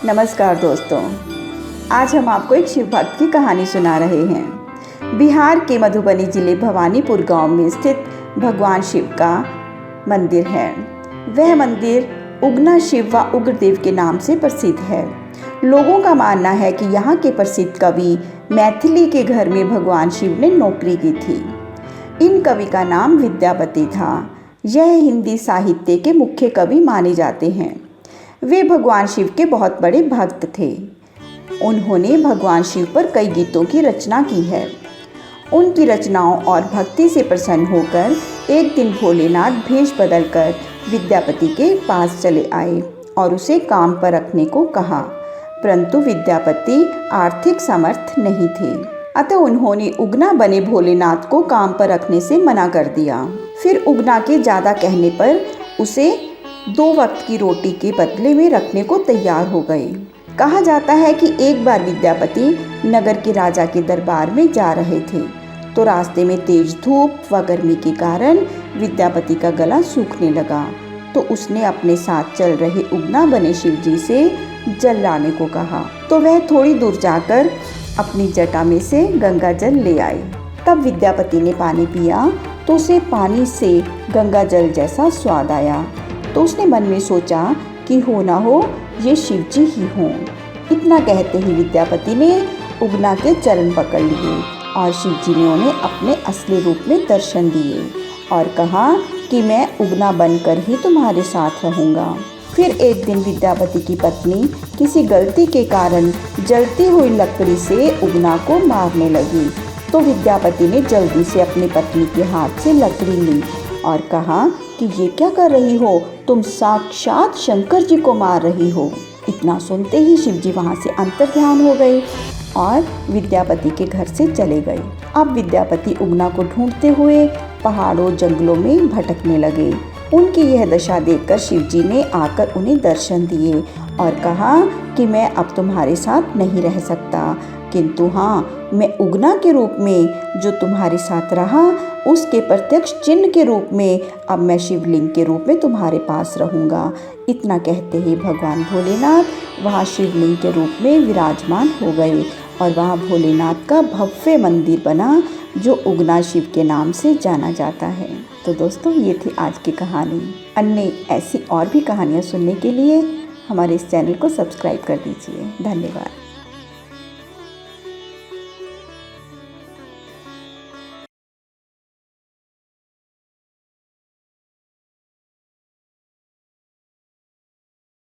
नमस्कार दोस्तों, आज हम आपको एक शिव भक्त की कहानी सुना रहे हैं। बिहार के मधुबनी जिले भवानीपुर गांव में स्थित भगवान शिव का मंदिर है। वह मंदिर उगना शिव व उग्रदेव के नाम से प्रसिद्ध है। लोगों का मानना है कि यहाँ के प्रसिद्ध कवि मैथिली के घर में भगवान शिव ने नौकरी की थी। इन कवि का नाम विद्यापति था। यह हिंदी साहित्य के मुख्य कवि माने जाते हैं। वे भगवान शिव के बहुत बड़े भक्त थे। उन्होंने भगवान शिव पर कई गीतों की रचना की है। उनकी रचनाओं और भक्ति से प्रसन्न होकर एक दिन भोलेनाथ भेष बदलकर विद्यापति के पास चले आए और उसे काम पर रखने को कहा, परंतु विद्यापति आर्थिक समर्थ नहीं थे। अतः उन्होंने उगना बने भोलेनाथ को काम पर रखने से मना कर दिया। फिर उगना के ज़्यादा कहने पर उसे 2 वक्त की रोटी के बदले में रखने को तैयार हो गए। कहा जाता है कि एक बार विद्यापति नगर के राजा के दरबार में जा रहे थे, तो रास्ते में तेज धूप व गर्मी के कारण विद्यापति का गला सूखने लगा। तो उसने अपने साथ चल रहे उगना बने शिव जी से जल लाने को कहा। तो वह थोड़ी दूर जाकर अपनी जटा में से गंगा जल ले आए। तब विद्यापति ने पानी पिया तो उसे पानी से गंगा जल जैसा स्वाद आया। तो उसने मन में सोचा कि हो ना हो ये शिव जी ही हों। इतना कहते ही विद्यापति ने उगना के चरण पकड़ लिए और शिव जी ने उन्हें अपने असली रूप में दर्शन दिए और कहा कि मैं उगना बनकर ही तुम्हारे साथ रहूँगा। फिर एक दिन विद्यापति की पत्नी किसी गलती के कारण जलती हुई लकड़ी से उगना को मारने लगी। तो विद्यापति ने जल्दी से अपनी पत्नी के हाथ से लकड़ी ली और कहा कि ये क्या कर रही हो, तुम साक्षात शंकर जी को मार रही हो। इतना सुनते ही शिव जी वहाँ से अंतर्ध्यान हो गए और विद्यापति के घर से चले गए। अब विद्यापति उगना को ढूंढते हुए पहाड़ों जंगलों में भटकने लगे। उनकी यह दशा देखकर शिव जी ने आकर उन्हें दर्शन दिए और कहा कि मैं अब तुम्हारे साथ नहीं रह सकता, किंतु हाँ, मैं उगना के रूप में जो तुम्हारे साथ रहा उसके प्रत्यक्ष चिन्ह के रूप में अब मैं शिवलिंग के रूप में तुम्हारे पास रहूँगा। इतना कहते ही भगवान भोलेनाथ वहाँ शिवलिंग के रूप में विराजमान हो गए और वहाँ भोलेनाथ का भव्य मंदिर बना जो उगना शिव के नाम से जाना जाता है। तो दोस्तों, ये थी आज की कहानी। अन्य ऐसी और भी कहानियाँ सुनने के लिए हमारे इस चैनल को सब्सक्राइब कर दीजिए। धन्यवाद।